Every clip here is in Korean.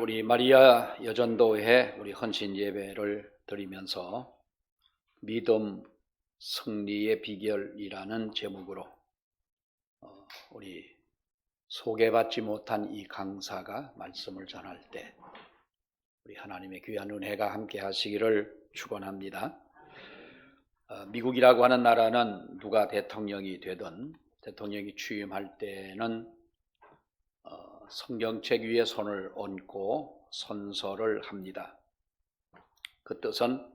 우리 마리아 여전도회 우리 헌신 예배를 드리면서 믿음 승리의 비결이라는 제목으로 우리 소개받지 못한 이 강사가 말씀을 전할 때 우리 하나님의 귀한 은혜가 함께 하시기를 축원합니다. 미국이라고 하는 나라는 누가 대통령이 되든 대통령이 취임할 때는 성경책 위에 손을 얹고 선서를 합니다. 그 뜻은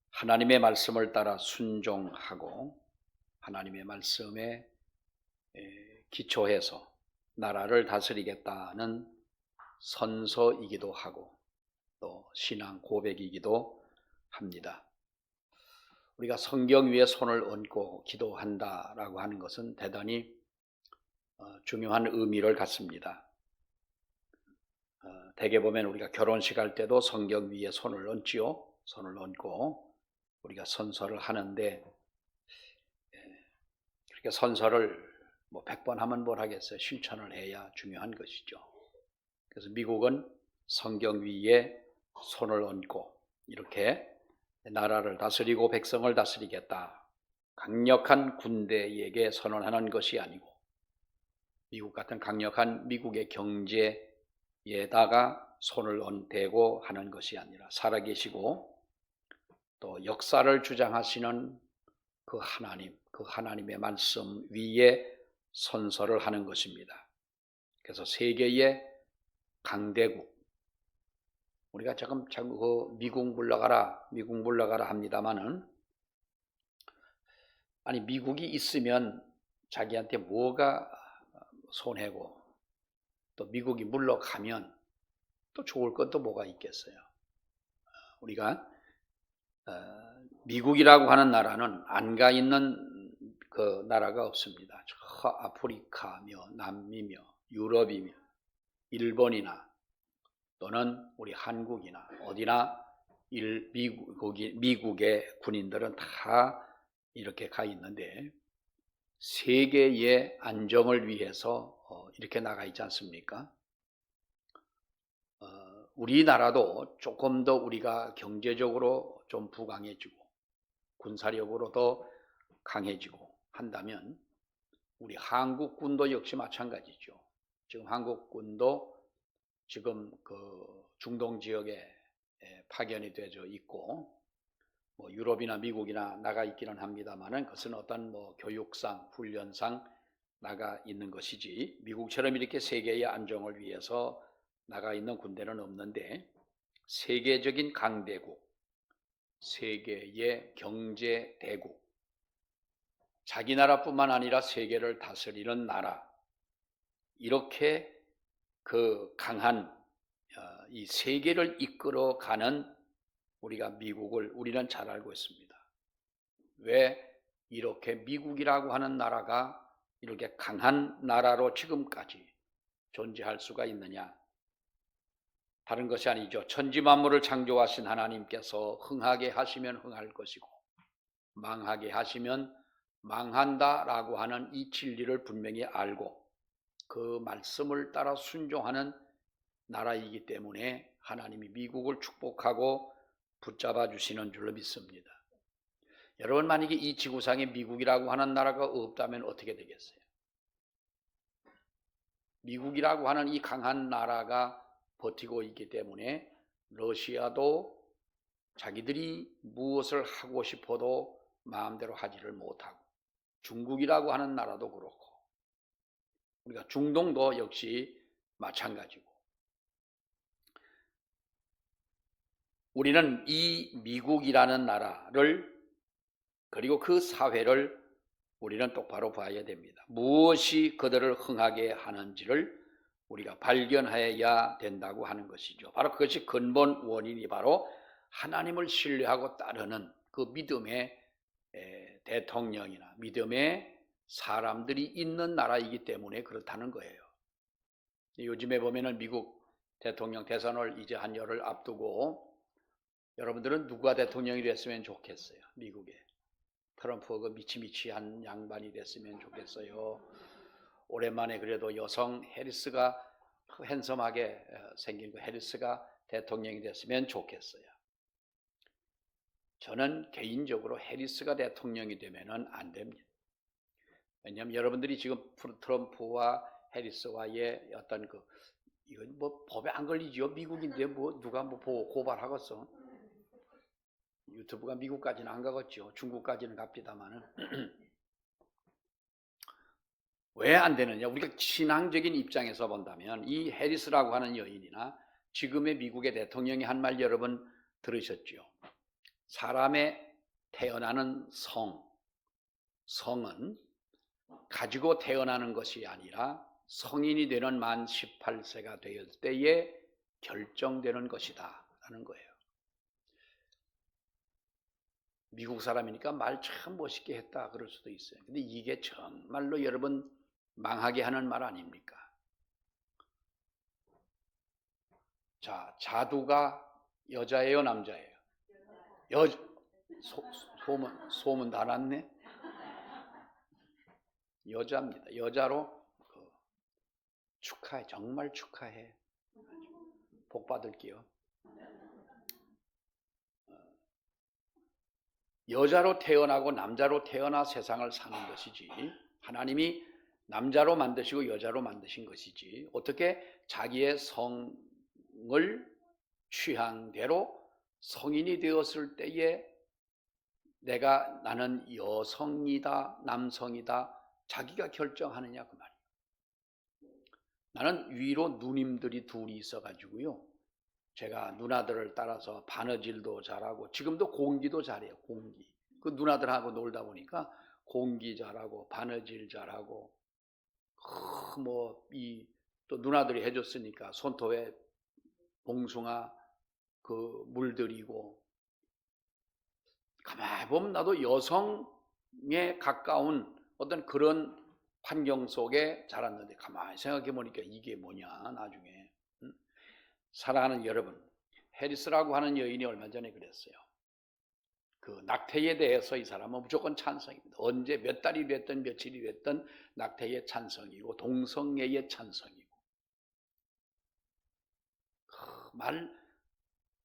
하나님의 말씀을 따라 순종하고 하나님의 말씀에 기초해서 나라를 다스리겠다는 선서이기도 하고 또 신앙 고백이기도 합니다. 우리가 성경 위에 손을 얹고 기도한다라고 하는 것은 대단히 중요한 의미를 갖습니다. 대개 보면 우리가 결혼식 할 때도 성경 위에 손을 얹지요. 손을 얹고 우리가 선서를 하는데 그렇게 선서를 100번 하면 뭘 하겠어요. 실천을 해야 중요한 것이죠. 그래서 미국은 성경 위에 손을 얹고 이렇게 나라를 다스리고 백성을 다스리겠다. 강력한 군대에게 선언하는 것이 아니고 미국 같은 강력한 미국의 경제에다가 손을 대고 하는 것이 아니라 살아계시고 또 역사를 주장하시는 그 하나님, 그 하나님의 말씀 위에 선서를 하는 것입니다. 그래서 세계의 강대국, 우리가 조금 미국 물러가라 합니다만은 아니 미국이 있으면 자기한테 뭐가 손해고 또 미국이 물러가면 또 좋을 것도 뭐가 있겠어요. 우리가 미국이라고 하는 나라는 안 가 있는 그 나라가 없습니다. 저 아프리카며 남미며 유럽이며 일본이나 또는 우리 한국이나 어디나 미국의 군인들은 다 이렇게 가 있는데 세계의 안정을 위해서 이렇게 나가 있지 않습니까? 우리나라도 조금 더 우리가 경제적으로 좀 부강해지고 군사력으로도 강해지고 한다면 우리 한국군도 역시 마찬가지죠. 지금 한국군도 지금 그 중동 지역에 파견이 되어 있고 유럽이나 미국이나 나가 있기는 합니다만은 그것은 어떤 교육상 훈련상 나가 있는 것이지 미국처럼 이렇게 세계의 안정을 위해서 나가 있는 군대는 없는데 세계적인 강대국, 세계의 경제 대국, 자기 나라뿐만 아니라 세계를 다스리는 나라, 이렇게 그 강한 이 세계를 이끌어가는 우리가 미국을 우리는 잘 알고 있습니다. 왜 이렇게 미국이라고 하는 나라가 이렇게 강한 나라로 지금까지 존재할 수가 있느냐? 다른 것이 아니죠. 천지 만물을 창조하신 하나님께서 흥하게 하시면 흥할 것이고 망하게 하시면 망한다라고 하는 이 진리를 분명히 알고 그 말씀을 따라 순종하는 나라이기 때문에 하나님이 미국을 축복하고 붙잡아 주시는 줄로 믿습니다. 여러분, 만약에 이 지구상에 미국이라고 하는 나라가 없다면 어떻게 되겠어요? 미국이라고 하는 이 강한 나라가 버티고 있기 때문에 러시아도 자기들이 무엇을 하고 싶어도 마음대로 하지를 못하고 중국이라고 하는 나라도 그렇고 우리가 중동도 역시 마찬가지고 우리는 이 미국이라는 나라를 그리고 그 사회를 우리는 똑바로 봐야 됩니다. 무엇이 그들을 흥하게 하는지를 우리가 발견해야 된다고 하는 것이죠. 바로 그것이 근본 원인이 바로 하나님을 신뢰하고 따르는 그 믿음의 대통령이나 믿음의 사람들이 있는 나라이기 때문에 그렇다는 거예요. 요즘에 보면은 미국 대통령 대선을 이제 한 열흘 앞두고 여러분들은 누가 대통령이 됐으면 좋겠어요? 미국에. 트럼프가 미치미치한 양반이 됐으면 좋겠어요. 오랜만에 그래도 여성 해리스가 핸섬하게 생긴 그 해리스가 대통령이 됐으면 좋겠어요. 저는 개인적으로 해리스가 대통령이 되면은 안 됩니다. 왜냐하면 여러분들이 지금 트럼프와 해리스와의 어떤 이건 뭐 법에 안 걸리지요. 미국인데 뭐 누가 뭐 보고 고발하겠어. 유튜브가 미국까지는 안 가겠죠. 중국까지는 갑니다만은. 왜 안 되느냐? 우리가 신앙적인 입장에서 본다면 이 해리스라고 하는 여인이나 지금의 미국의 대통령이 한 말 여러분 들으셨죠? 사람의 태어나는 성은 가지고 태어나는 것이 아니라 성인이 되는 만 18세가 되었을 때에 결정되는 것이다 라는 거예요. 미국 사람이니까 말 참 멋있게 했다 그럴 수도 있어요. 근데 이게 정말로 여러분 망하게 하는 말 아닙니까? 자, 자두가 여자예요, 남자예요? 소문 다 났네? 여자입니다. 여자로 축하해. 정말 축하해. 복 받을게요. 여자로 태어나고 남자로 태어나 세상을 사는 것이지 하나님이 남자로 만드시고 여자로 만드신 것이지 어떻게 자기의 성을 취향대로 성인이 되었을 때에 나는 여성이다 남성이다 자기가 결정하느냐 그 말이에요. 나는 위로 누님들이 둘이 있어가지고요. 제가 누나들을 따라서 바느질도 잘하고 지금도 공기도 잘해요. 공기. 그 누나들하고 놀다 보니까 공기 잘하고 바느질 잘하고 또 누나들이 해줬으니까 손톱에 봉숭아 물들이고 가만히 보면 나도 여성에 가까운 어떤 그런 환경 속에 자랐는데 가만히 생각해 보니까 이게 뭐냐 나중에 사랑하는 여러분 해리스라고 하는 여인이 얼마 전에 그랬어요. 그 낙태에 대해서 이 사람은 무조건 찬성입니다. 언제 몇 달이 됐든 며칠이 됐든 낙태의 찬성이고 동성애의 찬성이고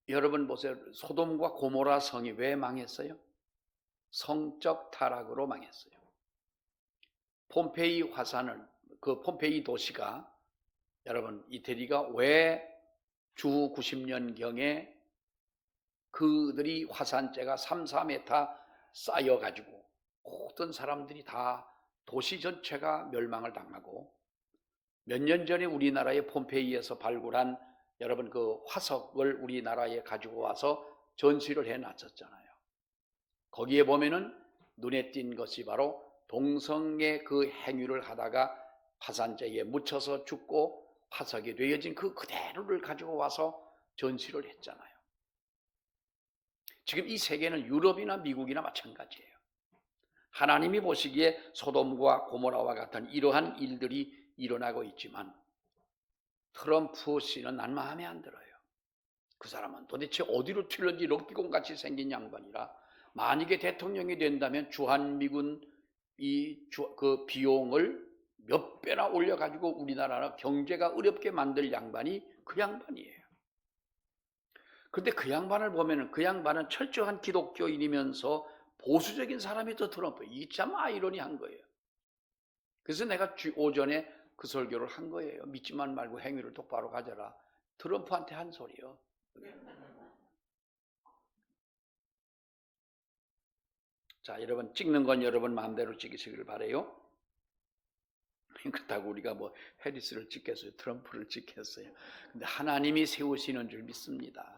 여러분 보세요. 소돔과 고모라 성이 왜 망했어요? 성적 타락으로 망했어요. 폼페이 화산을 폼페이 도시가 여러분 이태리가 왜 주 90년경에 그들이 화산재가 3, 4m 쌓여가지고 모든 사람들이 다 도시 전체가 멸망을 당하고 몇 년 전에 우리나라의 폼페이에서 발굴한 여러분 그 화석을 우리나라에 가지고 와서 전시를 해놨었잖아요. 거기에 보면은 눈에 띈 것이 바로 동성애 그 행위를 하다가 화산재에 묻혀서 죽고 화석이 되어진 그 그대로를 가지고 와서 전시를 했잖아요. 지금 이 세계는 유럽이나 미국이나 마찬가지예요. 하나님이 보시기에 소돔과 고모라와 같은 이러한 일들이 일어나고 있지만 트럼프 씨는 난 마음에 안 들어요. 그 사람은 도대체 어디로 튈런지 럭비공같이 생긴 양반이라 만약에 대통령이 된다면 주한미군 그 비용을 몇 배나 올려가지고 우리나라 경제가 어렵게 만들 양반이 그 양반이에요. 그런데 그 양반을 보면은 그 양반은 철저한 기독교인이면서 보수적인 사람이 더 트럼프. 이게 참 아이러니한 거예요. 그래서 내가 오전에 그 설교를 한 거예요. 믿지만 말고 행위를 똑바로 가져라. 트럼프한테 한 소리요. 자, 여러분 찍는 건 여러분 마음대로 찍으시길 바래요. 그렇다고 우리가 뭐 해리스를 찍겠어요, 트럼프를 찍겠어요. 근데 하나님이 세우시는 줄 믿습니다.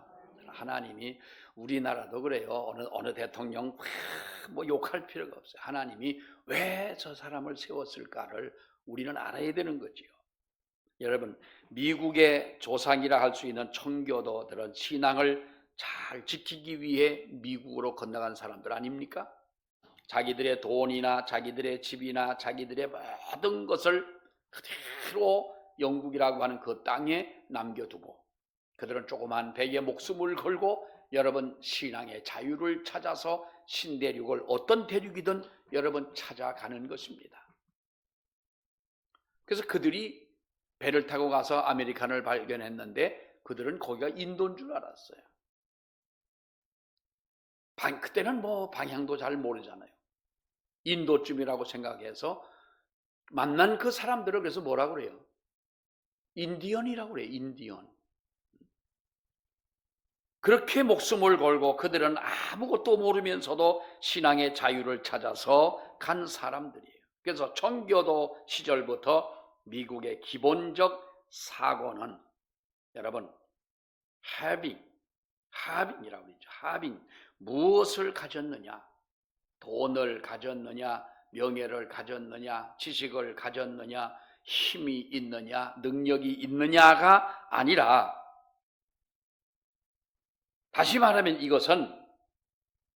하나님이 우리나라도 그래요. 어느 대통령 뭐 욕할 필요가 없어요. 하나님이 왜 저 사람을 세웠을까를 우리는 알아야 되는 거지요. 여러분 미국의 조상이라 할 수 있는 청교도들은 신앙을 잘 지키기 위해 미국으로 건너간 사람들 아닙니까? 자기들의 돈이나 자기들의 집이나 자기들의 모든 것을 그대로 영국이라고 하는 그 땅에 남겨두고 그들은 조그만 배에 목숨을 걸고 여러분 신앙의 자유를 찾아서 신대륙을 어떤 대륙이든 여러분 찾아가는 것입니다. 그래서 그들이 배를 타고 가서 아메리칸을 발견했는데 그들은 거기가 인도인 줄 알았어요. 그때는 뭐 방향도 잘 모르잖아요. 인도쯤이라고 생각해서 만난 그 사람들을 그래서 뭐라고 그래요? 인디언이라고 그래요. 인디언. 그렇게 목숨을 걸고 그들은 아무것도 모르면서도 신앙의 자유를 찾아서 간 사람들이에요. 그래서 청교도 시절부터 미국의 기본적 사고는 여러분 having이라고 그러죠. having, 무엇을 가졌느냐, 돈을 가졌느냐, 명예를 가졌느냐, 지식을 가졌느냐, 힘이 있느냐, 능력이 있느냐가 아니라, 다시 말하면 이것은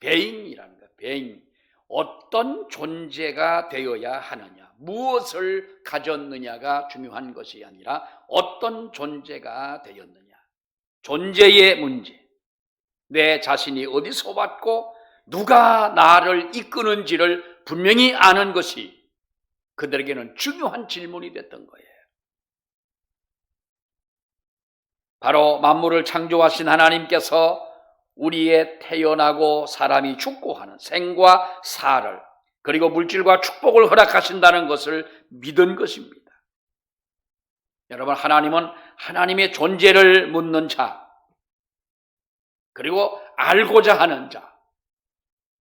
being이라는 거예요. being. 어떤 존재가 되어야 하느냐, 무엇을 가졌느냐가 중요한 것이 아니라 어떤 존재가 되었느냐, 존재의 문제, 내 자신이 어디서 왔고 누가 나를 이끄는지를 분명히 아는 것이 그들에게는 중요한 질문이 됐던 거예요. 바로 만물을 창조하신 하나님께서 우리의 태어나고 사람이 죽고 하는 생과 사를, 그리고 물질과 축복을 허락하신다는 것을 믿은 것입니다. 여러분, 하나님은 하나님의 존재를 묻는 자, 그리고 알고자 하는 자,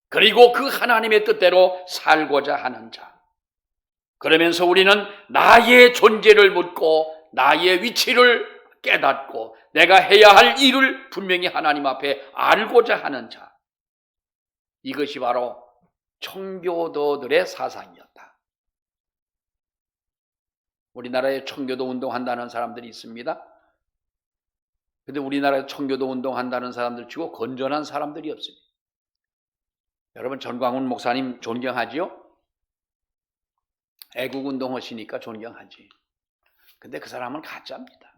그리고 그 하나님의 뜻대로 살고자 하는 자. 그러면서 우리는 나의 존재를 묻고 나의 위치를 깨닫고 내가 해야 할 일을 분명히 하나님 앞에 알고자 하는 자. 이것이 바로 청교도들의 사상이었다. 우리나라에 청교도 운동한다는 사람들이 있습니다. 근데 우리나라에 청교도 운동한다는 사람들 치고 건전한 사람들이 없습니다. 여러분, 전광훈 목사님 존경하지요? 애국운동 하시니까 존경하지. 근데 그 사람은 가짜입니다.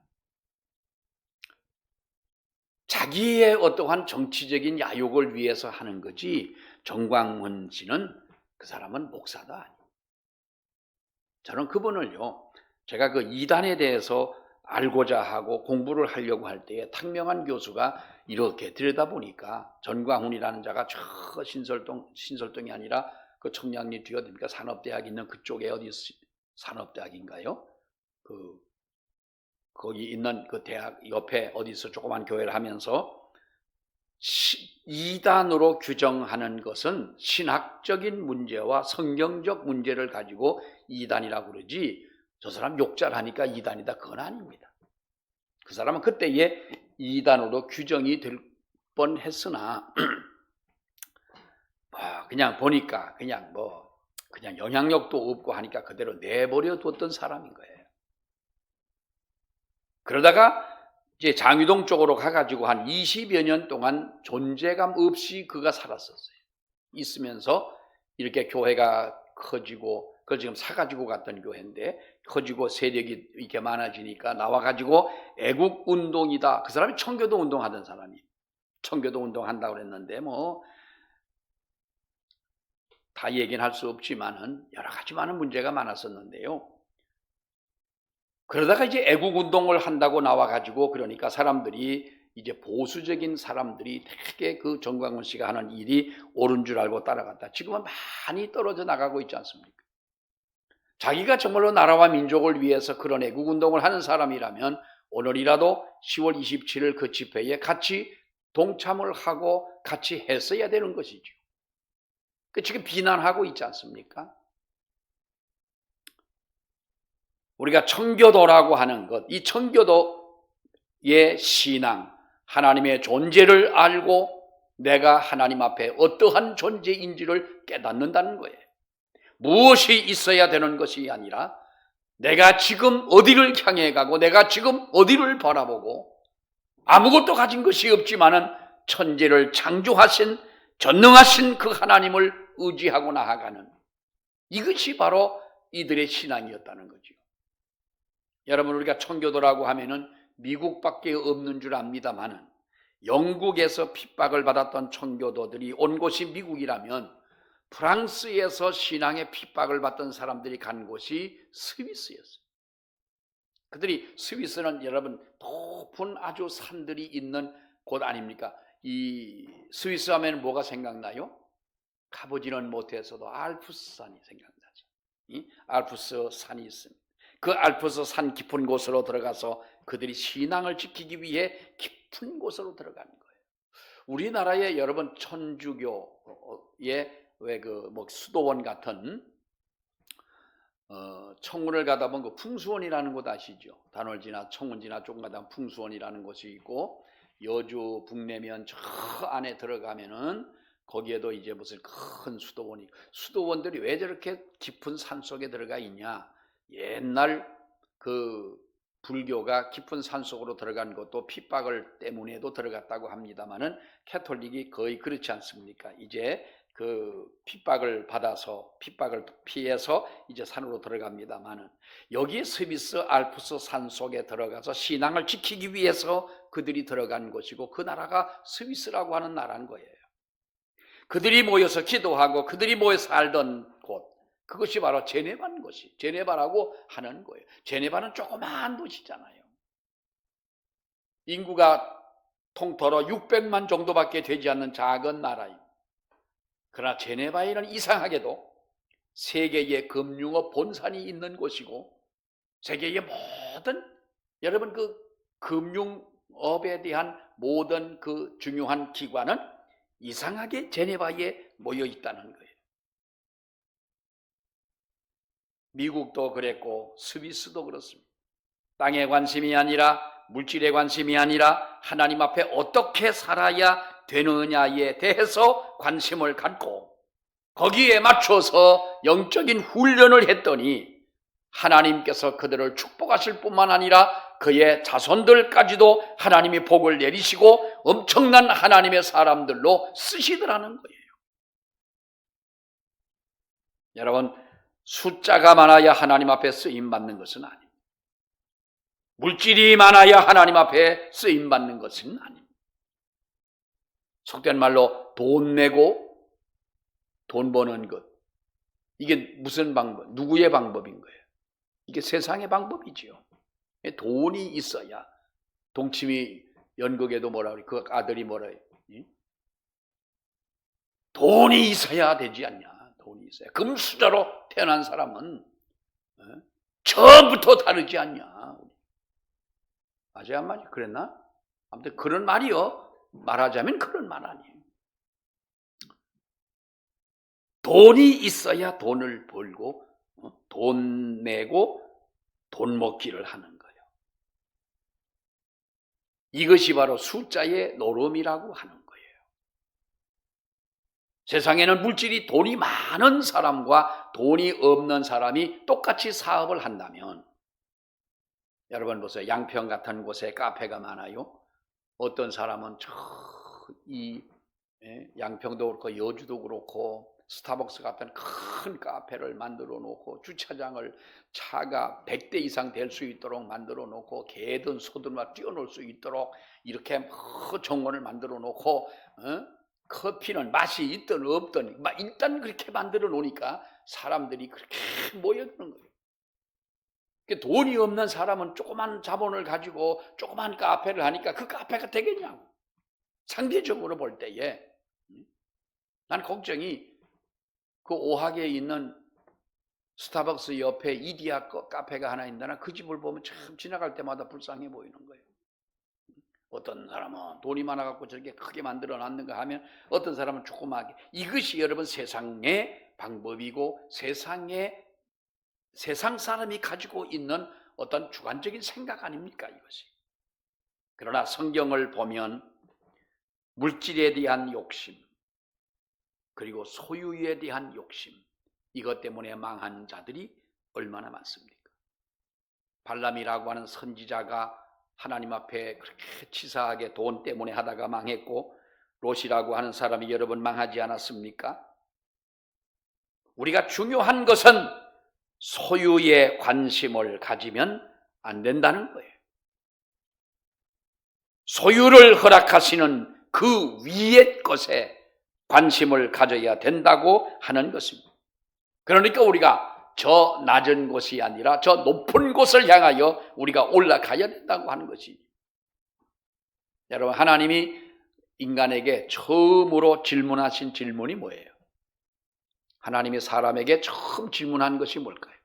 자기의 어떠한 정치적인 야욕을 위해서 하는 거지, 전광훈 씨는, 그 사람은 목사도 아니에요. 저는 그분을요, 제가 그 이단에 대해서 알고자 하고 공부를 하려고 할 때에 탁명한 교수가 이렇게 들여다보니까 전광훈이라는 자가 저 신설동이 아니라 그 청량리 뒤에 어디입니까? 산업대학 있는 그쪽에 어디 산업대학인가요? 거기 있는 그 대학 옆에 어디서 조그만 교회를 하면서 이단으로 규정하는 것은 신학적인 문제와 성경적 문제를 가지고 이단이라고 그러지, 저 사람 욕잘 하니까 이단이다, 그건 아닙니다. 그 사람은 그때에 이단으로 규정이 될 뻔했으나 그냥 보니까 그냥 영향력도 없고 하니까 그대로 내버려 뒀던 사람인 거예요. 그러다가 이제 장유동 쪽으로 가가지고 한 20여 년 동안 존재감 없이 그가 살았었어요. 있으면서 이렇게 교회가 커지고, 그걸 지금 사가지고 갔던 교회인데, 커지고 세력이 이렇게 많아지니까 나와가지고 애국운동이다. 그 사람이 청교도 운동하던 사람이. 청교도 운동한다고 그랬는데 다 얘기는 할 수 없지만은 여러 가지 많은 문제가 많았었는데요. 그러다가 이제 애국운동을 한다고 나와가지고, 그러니까 사람들이 이제 보수적인 사람들이 되게 그 전광훈 씨가 하는 일이 옳은 줄 알고 따라갔다. 지금은 많이 떨어져 나가고 있지 않습니까? 자기가 정말로 나라와 민족을 위해서 그런 애국운동을 하는 사람이라면 오늘이라도 10월 27일 그 집회에 같이 동참을 하고 같이 했어야 되는 것이죠. 지금 비난하고 있지 않습니까? 우리가 청교도라고 하는 것, 이 청교도의 신앙, 하나님의 존재를 알고 내가 하나님 앞에 어떠한 존재인지를 깨닫는다는 거예요. 무엇이 있어야 되는 것이 아니라 내가 지금 어디를 향해 가고 내가 지금 어디를 바라보고, 아무것도 가진 것이 없지만은 천지를 창조하신 전능하신 그 하나님을 의지하고 나아가는, 이것이 바로 이들의 신앙이었다는 거죠. 여러분, 우리가 청교도라고 하면은 미국밖에 없는 줄 압니다만은 영국에서 핍박을 받았던 청교도들이 온 곳이 미국이라면 프랑스에서 신앙의 핍박을 받던 사람들이 간 곳이 스위스였어요. 그들이 스위스는 여러분 높은 아주 산들이 있는 곳 아닙니까? 이 스위스 하면 뭐가 생각나요? 가보지는 못해서도 알프스 산이 생각나죠. 알프스 산이 있습니다. 그 알프스 산 깊은 곳으로 들어가서 그들이 신앙을 지키기 위해 깊은 곳으로 들어가는 거예요. 우리나라에 여러분 천주교의 왜 그 뭐 수도원 같은 청운을 가다 보면 그 풍수원이라는 곳 아시죠? 단월지나 청운지나 조금 가다 보면 풍수원이라는 곳이 있고, 여주 북내면 저 안에 들어가면은 거기에도 이제 무슨 큰 수도원이, 수도원들이 왜 저렇게 깊은 산 속에 들어가 있냐? 옛날 그 불교가 깊은 산 속으로 들어간 것도 핍박을 때문에도 들어갔다고 합니다만은 캐톨릭이 거의 그렇지 않습니까? 이제 그 핍박을 받아서 핍박을 피해서 이제 산으로 들어갑니다만은, 여기 스위스 알프스 산 속에 들어가서 신앙을 지키기 위해서 그들이 들어간 곳이고, 그 나라가 스위스라고 하는 나라인 거예요. 그들이 모여서 기도하고 그들이 모여 살던 곳, 그것이 바로 제네바인 것이, 제네바라고 하는 거예요. 제네바는 조그마한 도시잖아요. 인구가 통틀어 600만 정도밖에 되지 않는 작은 나라입니다. 그러나 제네바에는 이상하게도 세계의 금융업 본산이 있는 곳이고, 세계의 모든 여러분 그 금융업에 대한 모든 그 중요한 기관은 이상하게 제네바에 모여 있다는 거예요. 미국도 그랬고 스위스도 그렇습니다. 땅에 관심이 아니라, 물질에 관심이 아니라 하나님 앞에 어떻게 살아야 되느냐에 대해서 관심을 갖고 거기에 맞춰서 영적인 훈련을 했더니 하나님께서 그들을 축복하실 뿐만 아니라 그의 자손들까지도 하나님이 복을 내리시고 엄청난 하나님의 사람들로 쓰시더라는 거예요. 여러분, 숫자가 많아야 하나님 앞에 쓰임받는 것은 아닙니다. 물질이 많아야 하나님 앞에 쓰임받는 것은 아닙니다. 속된 말로 돈 내고 돈 버는 것, 이게 무슨 방법, 누구의 방법인 거예요? 이게 세상의 방법이지요. 돈이 있어야, 동치미 연극에도 뭐라 그래, 그 아들이 뭐라 해요? 돈이 있어야 되지 않냐. 돈이 있어야. 금수저로 태어난 사람은 처음부터 다르지 않냐. 맞아요, 안 맞아요? 그랬나? 아무튼 그런 말이요. 말하자면 그런 말 아니에요. 돈이 있어야 돈을 벌고 돈 내고 돈 먹기를 하는 거예요. 이것이 바로 숫자의 노름이라고 하는 거예요. 세상에는 물질이 돈이 많은 사람과 돈이 없는 사람이 똑같이 사업을 한다면, 여러분 보세요. 양평 같은 곳에 카페가 많아요. 어떤 사람은 이 양평도 그렇고 여주도 그렇고 스타벅스 같은 큰 카페를 만들어 놓고 주차장을 차가 100대 이상 될 수 있도록 만들어 놓고 개든 소든 막 뛰어놀 수 있도록 이렇게 정원을 만들어 놓고 커피는 맛이 있든 없든 일단 그렇게 만들어 놓으니까 사람들이 그렇게 모여드는 거예요. 돈이 없는 사람은 조그만 자본을 가지고 조그만 카페를 하니까 그 카페가 되겠냐고. 상대적으로 볼 때에 난 걱정이 그 오하계에 있는 스타벅스 옆에 이디야 카페가 하나 있는데 그 집을 보면 참 지나갈 때마다 불쌍해 보이는 거예요. 어떤 사람은 돈이 많아갖고 저렇게 크게 만들어 놨는가 하면 어떤 사람은 조그맣게. 이것이 여러분 세상의 방법이고 세상 사람이 가지고 있는 어떤 주관적인 생각 아닙니까, 이것이. 그러나 성경을 보면 물질에 대한 욕심, 그리고 소유에 대한 욕심, 이것 때문에 망한 자들이 얼마나 많습니까? 발람이라고 하는 선지자가 하나님 앞에 그렇게 치사하게 돈 때문에 하다가 망했고, 롯이라고 하는 사람이 여러 번 망하지 않았습니까? 우리가 중요한 것은 소유에 관심을 가지면 안 된다는 거예요. 소유를 허락하시는 그 위의 것에 관심을 가져야 된다고 하는 것입니다. 그러니까 우리가 저 낮은 곳이 아니라 저 높은 곳을 향하여 우리가 올라가야 된다고 하는 것이. 여러분, 하나님이 인간에게 처음으로 질문하신 질문이 뭐예요? 하나님이 사람에게 처음 질문한 것이 뭘까요?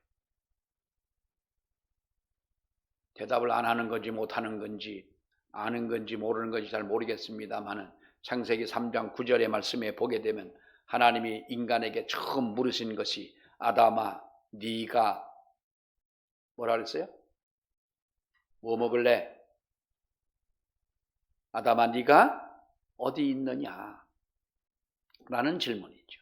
대답을 안 하는 건지 못하는 건지 아는 건지 모르는 건지 잘 모르겠습니다만은 창세기 3장 9절의 말씀에 보게 되면 하나님이 인간에게 처음 물으신 것이 아담아 네가 뭐라 그랬어요? 뭐 먹을래? 아담아 네가 어디 있느냐? 라는 질문이죠.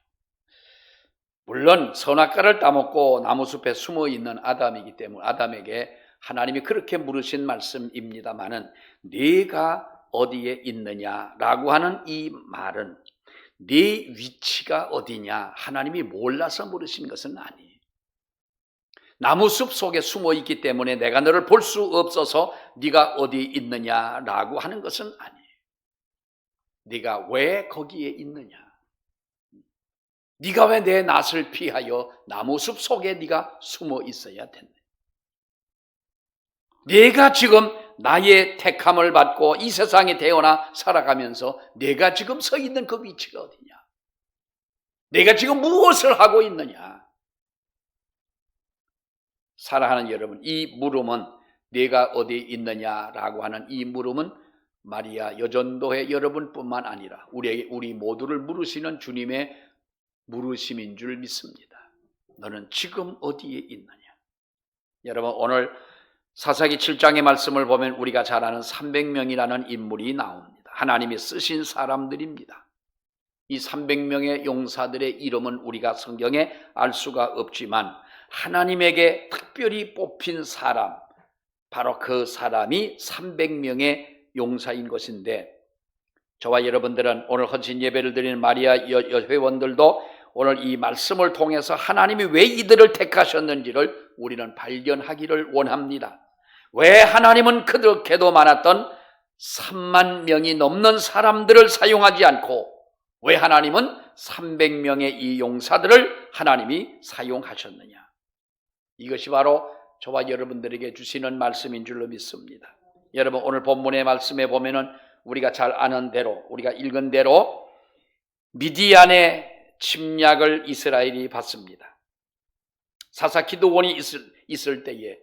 물론 선악과를 따먹고 나무숲에 숨어 있는 아담이기 때문에 아담에게 하나님이 그렇게 물으신 말씀입니다마는 네가 어디에 있느냐라고 하는 이 말은 네 위치가 어디냐 하나님이 몰라서 물으신 것은 아니에요. 나무숲 속에 숨어 있기 때문에 내가 너를 볼 수 없어서 네가 어디 있느냐라고 하는 것은 아니에요. 네가 왜 거기에 있느냐? 네가 왜 내 낯을 피하여 나무숲 속에 네가 숨어 있어야 됐네? 네가 지금 나의 택함을 받고 이 세상에 태어나 살아가면서 내가 지금 서 있는 그 위치가 어디냐? 내가 지금 무엇을 하고 있느냐? 사랑하는 여러분, 이 물음은 네가 어디에 있느냐라고 하는 이 물음은 마리아 여전도의 여러분뿐만 아니라 우리 모두를 물으시는 주님의 물으심인 줄 믿습니다. 너는 지금 어디에 있느냐? 여러분, 오늘 사사기 7장의 말씀을 보면 우리가 잘 아는 300명이라는 인물이 나옵니다. 하나님이 쓰신 사람들입니다. 이 300명의 용사들의 이름은 우리가 성경에 알 수가 없지만 하나님에게 특별히 뽑힌 사람, 바로 그 사람이 300명의 용사인 것인데, 저와 여러분들은 오늘 헌신 예배를 드리는 마리아 회원들도 오늘 이 말씀을 통해서 하나님이 왜 이들을 택하셨는지를 우리는 발견하기를 원합니다. 왜 하나님은 그렇게도 많았던 3만 명이 넘는 사람들을 사용하지 않고 왜 하나님은 300명의 이 용사들을 하나님이 사용하셨느냐? 이것이 바로 저와 여러분들에게 주시는 말씀인 줄로 믿습니다. 여러분, 오늘 본문의 말씀에 보면은 우리가 잘 아는 대로, 우리가 읽은 대로 미디안의 침략을 이스라엘이 받습니다. 사사 기드온이 있을 때에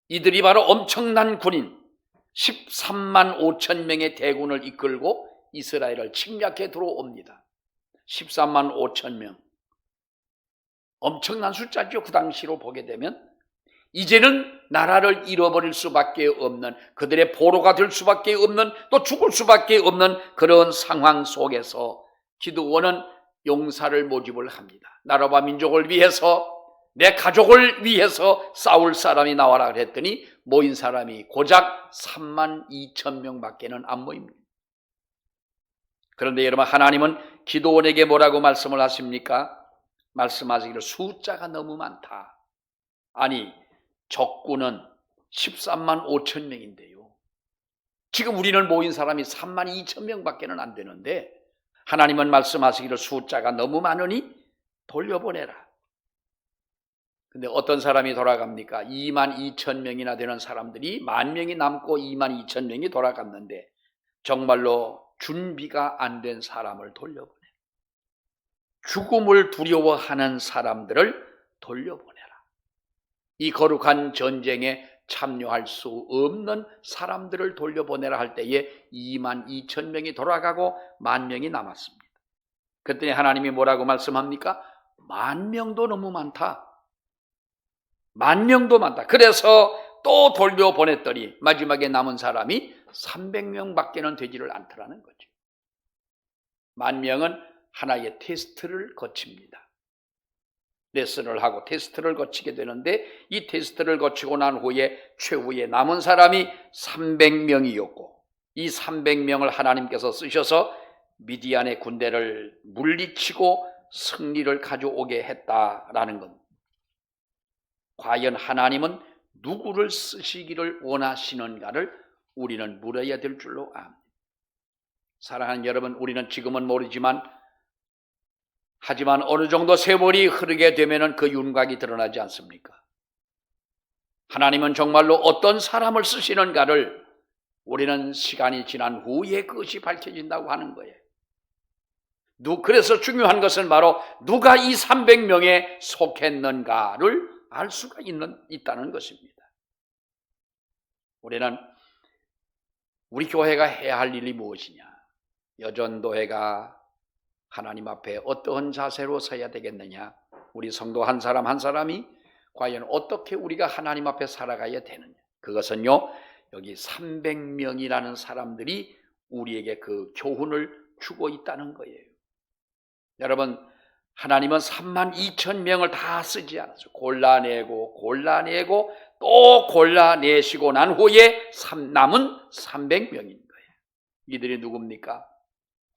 이들이 바로 엄청난 군인 13만 5천 명의 대군을 이끌고 이스라엘을 침략해 들어옵니다. 13만 5천 명. 엄청난 숫자죠. 그 당시로 보게 되면 이제는 나라를 잃어버릴 수밖에 없는, 그들의 포로가 될 수밖에 없는, 또 죽을 수밖에 없는 그런 상황 속에서 기드온은 용사를 모집을 합니다. 나라와 민족을 위해서, 내 가족을 위해서 싸울 사람이 나와라 그랬더니 모인 사람이 고작 3만 2천 명밖에는 안 모입니다. 그런데 여러분, 하나님은 기드온에게 뭐라고 말씀을 하십니까? 말씀하시기를 숫자가 너무 많다. 아니, 적군은 13만 5천 명인데요. 지금 우리는 모인 사람이 3만 2천 명밖에는 안 되는데 하나님은 말씀하시기를 숫자가 너무 많으니 돌려보내라. 근데 어떤 사람이 돌아갑니까? 2만 2천 명이나 되는 사람들이 1만 명이 남고 2만 2천 명이 돌아갔는데 정말로 준비가 안 된 사람을 돌려보내. 죽음을 두려워하는 사람들을 돌려보내라. 이 거룩한 전쟁에 참여할 수 없는 사람들을 돌려보내라 할 때에 2만 2천 명이 돌아가고 1만 명이 남았습니다. 그랬더니 하나님이 뭐라고 말씀합니까? 1만 명도 너무 많다. 1만 명도 많다. 그래서 또 돌려보냈더니 마지막에 남은 사람이 300명밖에는 되지를 않더라는 거죠. 1만 명은 하나의 테스트를 거칩니다. 레슨을 하고 테스트를 거치게 되는데 이 테스트를 거치고 난 후에 최후에 남은 사람이 300명이었고 이 300명을 하나님께서 쓰셔서 미디안의 군대를 물리치고 승리를 가져오게 했다라는 겁니다. 과연 하나님은 누구를 쓰시기를 원하시는가를 우리는 물어야 될 줄로 압니다. 사랑하는 여러분, 우리는 지금은 모르지만 하지만 어느 정도 세월이 흐르게 되면은 그 윤곽이 드러나지 않습니까? 하나님은 정말로 어떤 사람을 쓰시는가를 우리는 시간이 지난 후에 그것이 밝혀진다고 하는 거예요. 그래서 중요한 것은 바로 누가 이 300명에 속했는가를 알 수가 있다는 것입니다. 우리 교회가 해야 할 일이 무엇이냐? 여전도회가 하나님 앞에 어떠한 자세로 서야 되겠느냐? 우리 성도 한 사람 한 사람이 과연 어떻게 우리가 하나님 앞에 살아가야 되느냐? 그것은요, 여기 300명이라는 사람들이 우리에게 그 교훈을 주고 있다는 거예요. 여러분, 하나님은 32,000명을 다 쓰지 않았어요. 골라내고 또 골라내시고 난 후에 남은 300명인 거예요. 이들이 누굽니까?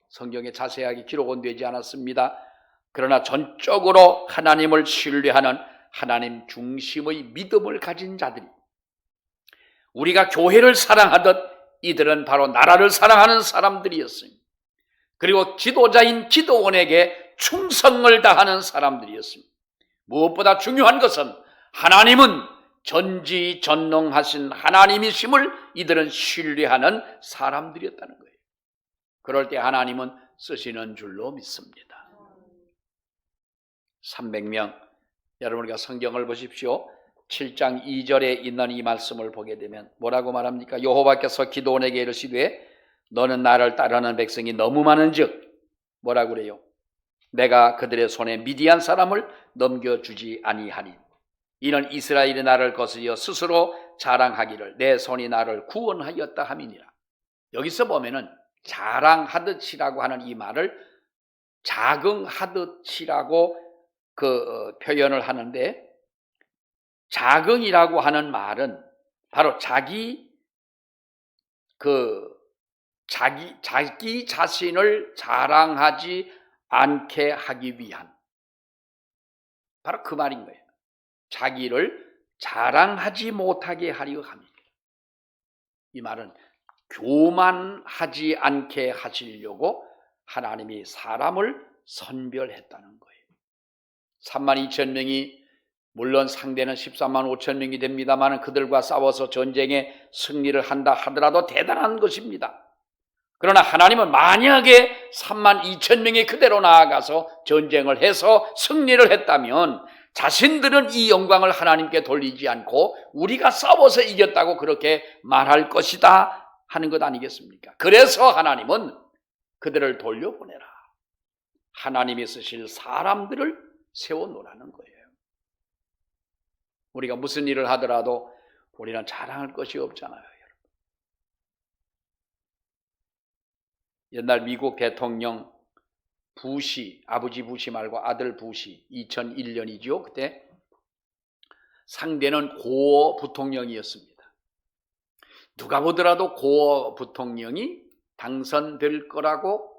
성경에 자세하게 기록은 되지 않았습니다. 그러나 전적으로 하나님을 신뢰하는 하나님 중심의 믿음을 가진 자들이, 우리가 교회를 사랑하듯 이들은 바로 나라를 사랑하는 사람들이었습니다. 그리고 지도자인 기도원에게 충성을 다하는 사람들이었습니다. 무엇보다 중요한 것은 하나님은 전지전능하신 하나님이심을 이들은 신뢰하는 사람들이었다는 거예요. 그럴 때 하나님은 쓰시는 줄로 믿습니다. 300명, 여러분 우리가 성경을 보십시오. 7장 2절에 있는 이 말씀을 보게 되면 뭐라고 말합니까? 여호와께서 기드온에게 이르시되 너는 나를 따르는 백성이 너무 많은즉 뭐라고 그래요? 내가 그들의 손에 미디안 사람을 넘겨주지 아니하니 이는 이스라엘이 나를 거스려 스스로 자랑하기를 내 손이 나를 구원하였다 함이니라. 여기서 보면은 자랑하듯이라고 하는 이 말을 자긍하듯이라고 표현을 하는데, 자긍이라고 하는 말은 바로 자기 자신을 자랑하지 않게 하기 위한, 바로 그 말인 거예요. 자기를 자랑하지 못하게 하려 합니다. 이 말은 교만하지 않게 하시려고 하나님이 사람을 선별했다는 거예요. 32,000명이 물론 상대는 135,000명이 됩니다만 그들과 싸워서 전쟁에 승리를 한다 하더라도 대단한 것입니다. 그러나 하나님은 만약에 32,000명이 그대로 나아가서 전쟁을 해서 승리를 했다면 자신들은 이 영광을 하나님께 돌리지 않고 우리가 싸워서 이겼다고 그렇게 말할 것이다 하는 것 아니겠습니까? 그래서 하나님은 그들을 돌려보내라. 하나님이 쓰실 사람들을 세워놓으라는 거예요. 우리가 무슨 일을 하더라도 우리는 자랑할 것이 없잖아요, 여러분. 옛날 미국 대통령 부시, 아버지 부시 말고 아들 부시, 2001년이죠. 그때 상대는 고어 부통령이었습니다. 누가 보더라도 고어 부통령이 당선될 거라고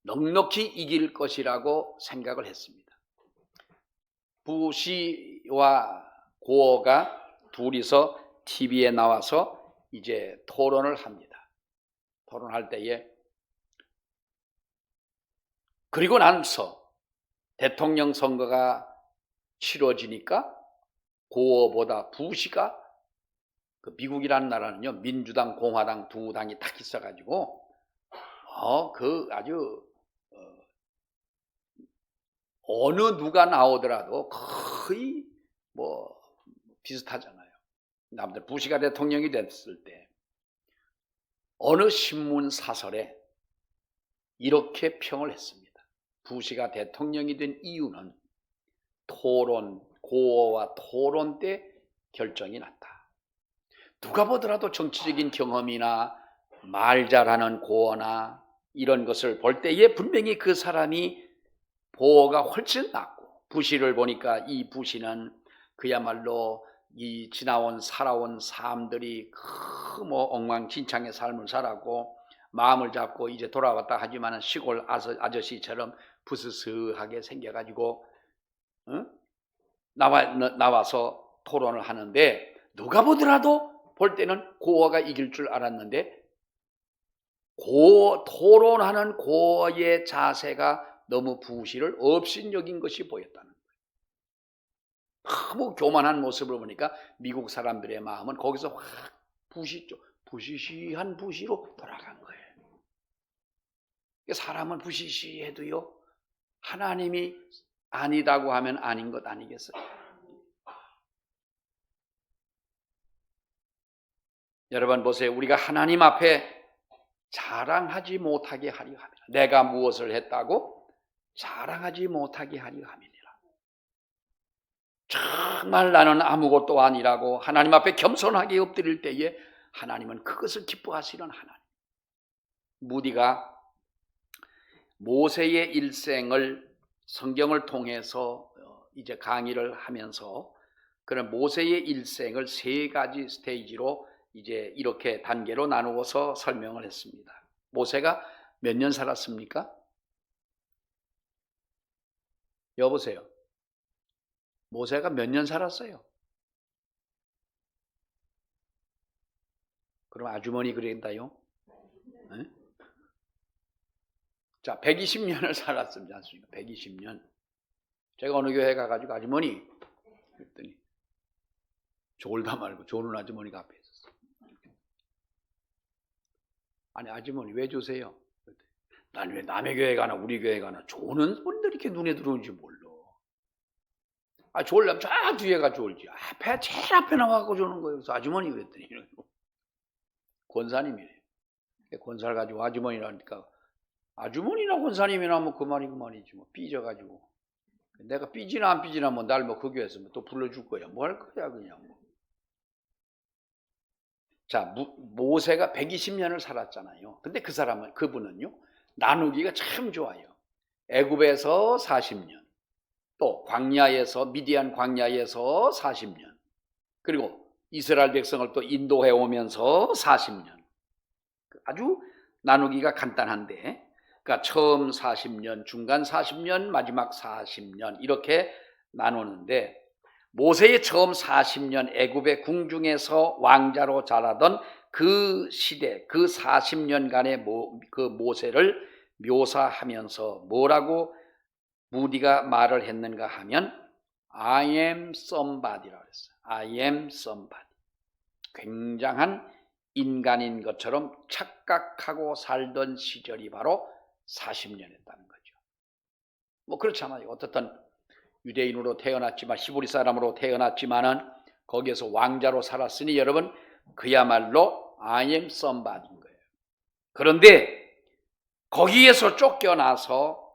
넉넉히 이길 것이라고 생각을 했습니다. 부시와 고어가 둘이서 TV에 나와서 이제 토론을 합니다. 토론할 때에 그리고 나서 대통령 선거가 치러지니까 고어보다 부시가, 미국이라는 나라는요 민주당 공화당 두 당이 딱 있어가지고 아주 어느 누가 나오더라도 거의 비슷하잖아요. 남들 부시가 대통령이 됐을 때 어느 신문 사설에 이렇게 평을 했습니다. 부시가 대통령이 된 이유는 고어와 토론 때 결정이 났다. 누가 보더라도 정치적인 경험이나 말 잘하는 고어나 이런 것을 볼 때에 분명히 그 사람이 고어가 훨씬 낫고, 부시를 보니까 이 부시는 그야말로 이 살아온 삶들이 엉망진창의 삶을 살았고 마음을 잡고 이제 돌아왔다 하지만 시골 아저씨처럼 부스스하게 생겨가지고 나와서 토론을 하는데 누가 보더라도 볼 때는 고어가 이길 줄 알았는데 토론하는 고어의 자세가 너무 부실을 업신여긴 것이 보였다는 거예요. 너무 교만한 모습을 보니까 미국 사람들의 마음은 거기서 확 부시시한 부시로 돌아간 거예요. 사람은 부시시해도요, 하나님이 아니다고 하면 아닌 것 아니겠어요? 여러분 보세요. 우리가 하나님 앞에 자랑하지 못하게 하려 함이라. 내가 무엇을 했다고 자랑하지 못하게 하려 함이니라. 정말 나는 아무것도 아니라고 하나님 앞에 겸손하게 엎드릴 때에 하나님은 그것을 기뻐하시는 하나님. 무디가 모세의 일생을 성경을 통해서 이제 강의를 하면서 그런 모세의 일생을 세 가지 스테이지로 이제 이렇게 단계로 나누어서 설명을 했습니다. 모세가 몇 년 살았습니까? 여보세요. 모세가 몇 년 살았어요? 그럼 아주머니 그랬다요? 네? 자, 120년을 살았습니다. 120년. 제가 어느 교회 가가지고 아주머니 그랬더니 졸다 말고 조는 아주머니가 앞에 있었어요. 아니 아주머니 왜 조세요? 난 왜 남의 교회 가나 우리 교회 가나 조는 분들이 이렇게 눈에 들어오는지 몰라. 아 졸려면 저 뒤에가 졸지. 앞에 제일 앞에 나와서 조는 거예요. 그래서 아주머니 그랬더니 권사님이래요. 권사를 가지고 아주머니라니까 아주머니나 권사님이나 뭐 그 말이지 뭐 삐져가지고 내가 삐지나 안 삐지나 뭐 날 뭐 그 교회에서 뭐 또 불러줄 거야. 뭐 할 거야 그냥 뭐. 자, 모세가 120년을 살았잖아요. 근데 그분은요, 나누기가 참 좋아요. 애굽에서 40년, 또 광야에서, 미디안 광야에서 40년, 그리고 이스라엘 백성을 또 인도해 오면서 40년. 아주 나누기가 간단한데, 그러니까 처음 40년, 중간 40년, 마지막 40년, 이렇게 나누는데, 모세의 처음 40년 애굽의 궁중에서 왕자로 자라던 그 시대, 그 40년간의 그 모세를 묘사하면서 뭐라고 무디가 말을 했는가 하면 I am somebody라고 했어요. I am somebody. 굉장한 인간인 것처럼 착각하고 살던 시절이 바로 40년이었다는 거죠. 뭐 그렇잖아요. 어떻든 유대인으로 태어났지만 히브리 사람으로 태어났지만은 거기에서 왕자로 살았으니 여러분 그야말로 I am somebody인 거예요. 그런데 거기에서 쫓겨나서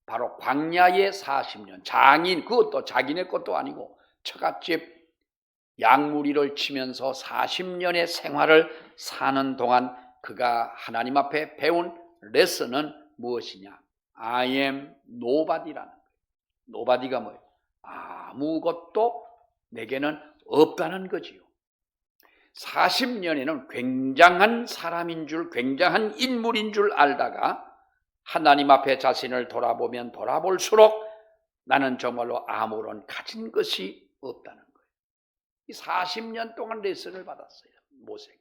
바로 광야의 40년 장인 그것도 자기네 것도 아니고 처갓집 양무리를 치면서 40년의 생활을 사는 동안 그가 하나님 앞에 배운 레슨은 무엇이냐? I am nobody라는 거예요. 노바디가 뭐예요? 아무것도 내게는 없다는 거지요. 40년에는 굉장한 사람인 줄, 굉장한 인물인 줄 알다가 하나님 앞에 자신을 돌아보면 돌아볼수록 나는 정말로 아무런 가진 것이 없다는 거예요. 이 40년 동안 레슨을 받았어요, 모세가.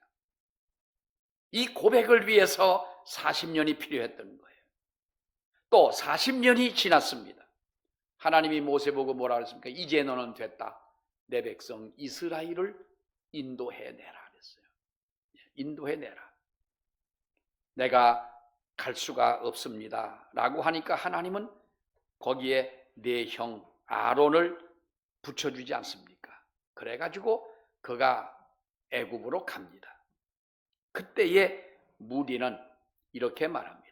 이 고백을 위해서 40년이 필요했던 거예요. 또 40년이 지났습니다. 하나님이 모세 보고 뭐라 그랬습니까? 이제 너는 됐다. 내 백성 이스라엘을 인도해내라 그랬어요. 인도해내라. 내가 갈 수가 없습니다. 라고 하니까 하나님은 거기에 내 형 아론을 붙여주지 않습니까? 그래가지고 그가 애굽으로 갑니다. 그때에 무디는 이렇게 말합니다.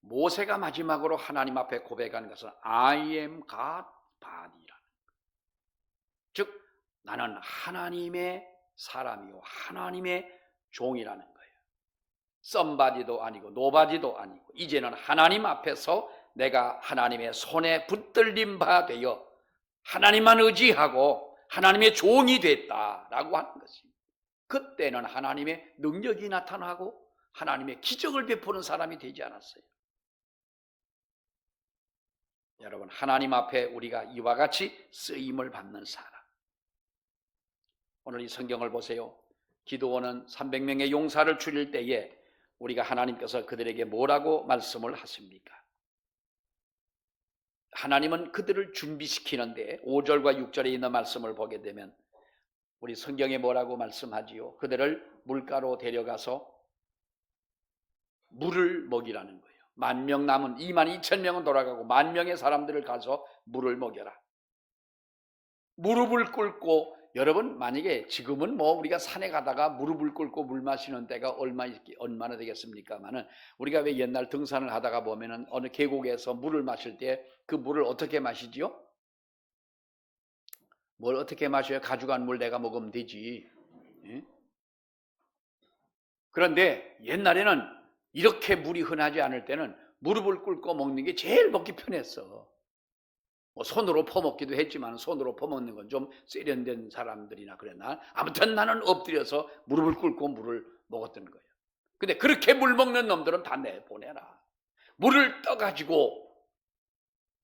모세가 마지막으로 하나님 앞에 고백한 것은 I am God body라는 즉 나는 하나님의 사람이요 하나님의 종이라는 거예요. somebody도 아니고 nobody도 아니고 이제는 하나님 앞에서 내가 하나님의 손에 붙들린 바 되어 하나님만 의지하고 하나님의 종이 됐다라고 하는 것입니다. 그때는 하나님의 능력이 나타나고 하나님의 기적을 베푸는 사람이 되지 않았어요. 여러분 하나님 앞에 우리가 이와 같이 쓰임을 받는 사람. 오늘 이 성경을 보세요. 기드온은 300명의 용사를 줄일 때에 우리가 하나님께서 그들에게 뭐라고 말씀을 하십니까? 하나님은 그들을 준비시키는데 5절과 6절에 있는 말씀을 보게 되면 우리 성경에 뭐라고 말씀하지요? 그들을 물가로 데려가서 물을 먹이라는 거예요. 10,000명 남은 22,000명은 돌아가고 10,000명의 사람들을 가서 물을 먹여라. 무릎을 꿇고, 여러분 만약에 지금은 뭐 우리가 산에 가다가 무릎을 꿇고 물 마시는 때가 얼마나 되겠습니까만은, 우리가 왜 옛날 등산을 하다가 보면은 어느 계곡에서 물을 마실 때 그 물을 어떻게 마시지요? 뭘 어떻게 마셔요? 가져간 물 내가 먹으면 되지. 예? 그런데 옛날에는 이렇게 물이 흔하지 않을 때는 무릎을 꿇고 먹는 게 제일 먹기 편했어. 뭐 손으로 퍼먹기도 했지만 손으로 퍼먹는 건 좀 세련된 사람들이나 그랬나? 아무튼 나는 엎드려서 무릎을 꿇고 물을 먹었던 거예요. 근데 그렇게 물 먹는 놈들은 다 내보내라. 물을 떠가지고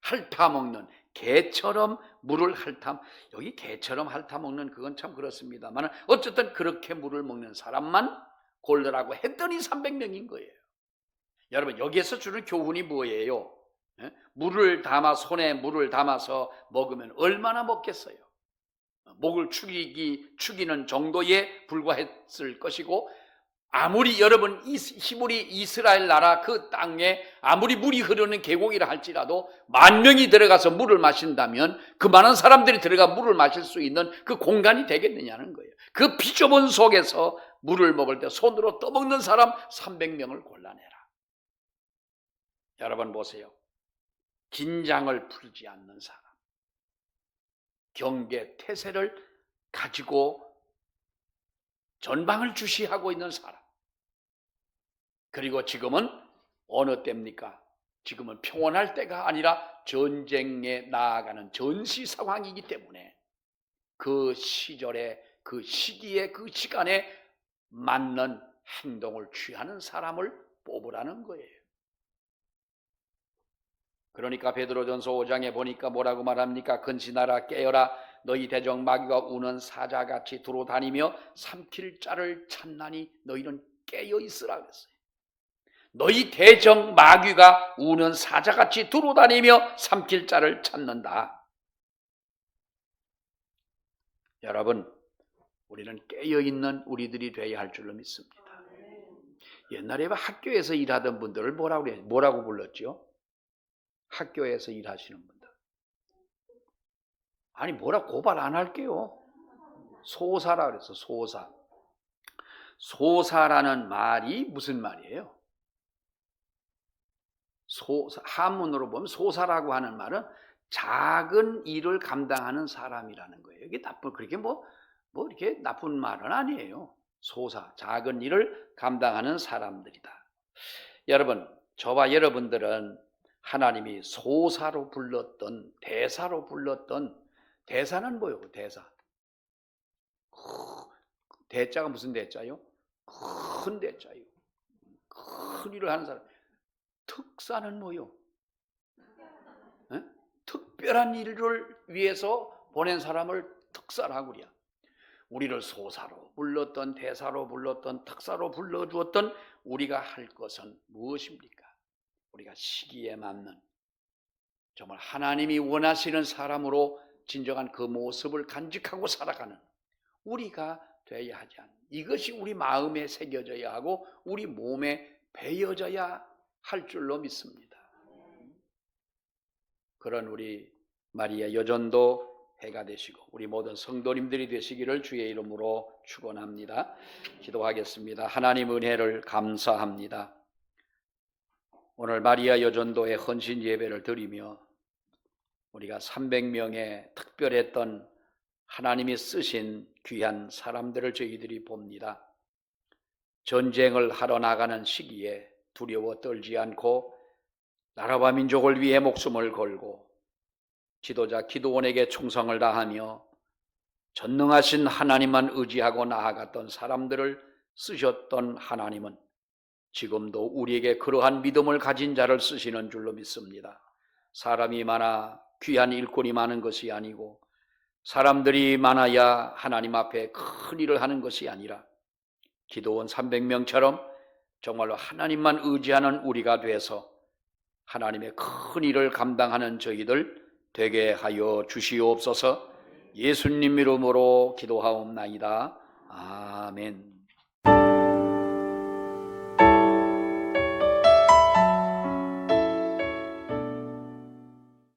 핥아먹는, 개처럼 물을 여기 개처럼 핥아먹는 그건 참 그렇습니다만, 어쨌든 그렇게 물을 먹는 사람만 골라라고 했더니 300명인 거예요. 여러분, 여기에서 주는 교훈이 뭐예요? 손에 물을 담아서 먹으면 얼마나 먹겠어요? 목을 축이는 정도에 불과했을 것이고, 아무리 여러분 히브리 이스라엘 나라 그 땅에 아무리 물이 흐르는 계곡이라 할지라도 10,000명이 들어가서 물을 마신다면 그 많은 사람들이 들어가 물을 마실 수 있는 그 공간이 되겠느냐는 거예요. 그 비좁은 속에서 물을 먹을 때 손으로 떠먹는 사람 300명을 골라내라. 여러분 보세요. 긴장을 풀지 않는 사람, 경계, 태세를 가지고 전방을 주시하고 있는 사람. 그리고 지금은 어느 때입니까? 지금은 평온할 때가 아니라 전쟁에 나아가는 전시 상황이기 때문에 그 시절에, 그 시기에, 그 시간에 맞는 행동을 취하는 사람을 뽑으라는 거예요. 그러니까 베드로전서 5장에 보니까 뭐라고 말합니까? 근신하라, 깨어라, 너희 대적 마귀가 우는 사자같이 두루 다니며 삼킬 자를 찾나니 너희는 깨어 있으라 그랬어요. 너희 대적 마귀가 우는 사자같이 두루 다니며 삼킬 자를 찾는다. 여러분, 우리는 깨어있는 우리들이 되어야 할 줄로 믿습니다. 옛날에 학교에서 일하던 분들을 뭐라고 불렀죠? 학교에서 일하시는 분들. 아니, 뭐라 고발 안 할게요. 소사라 그랬어. 소사. 소사라는 말이 무슨 말이에요? 한문으로 보면 소사라고 하는 말은 작은 일을 감당하는 사람이라는 거예요. 이게 그렇게 이렇게 나쁜 말은 아니에요. 소사, 작은 일을 감당하는 사람들이다. 여러분, 저와 여러분들은 하나님이 소사로 불렀던, 대사로 불렀던, 대사는 뭐예요? 대사. 대자가 무슨 대자요? 큰 대자요. 큰 일을 하는 사람. 특사는 뭐요? 특별한 일을 위해서 보낸 사람을 특사라고 그래요. 우리를 소사로 불렀던, 대사로 불렀던, 특사로 불러주었던 우리가 할 것은 무엇입니까? 우리가 시기에 맞는, 정말 하나님이 원하시는 사람으로 진정한 그 모습을 간직하고 살아가는 우리가 되어야 하지 않나. 이것이 우리 마음에 새겨져야 하고 우리 몸에 배어져야 할 줄로 믿습니다. 그런 우리 마리아 여전도 해가 되시고 우리 모든 성도님들이 되시기를 주의 이름으로 축원합니다. 기도하겠습니다. 하나님 은혜를 감사합니다. 오늘 마리아 여전도의 헌신 예배를 드리며 우리가 300명의 특별했던 하나님이 쓰신 귀한 사람들을 저희들이 봅니다. 전쟁을 하러 나가는 시기에 두려워 떨지 않고 나라와 민족을 위해 목숨을 걸고 지도자 기드온에게 충성을 다하며 전능하신 하나님만 의지하고 나아갔던 사람들을 쓰셨던 하나님은 지금도 우리에게 그러한 믿음을 가진 자를 쓰시는 줄로 믿습니다. 사람이 많아 귀한 일꾼이 많은 것이 아니고 사람들이 많아야 하나님 앞에 큰 일을 하는 것이 아니라 기드온 300명처럼 정말로 하나님만 의지하는 우리가 돼서 하나님의 큰 일을 감당하는 저희들 되게 하여 주시옵소서. 예수님 이름으로 기도하옵나이다. 아멘.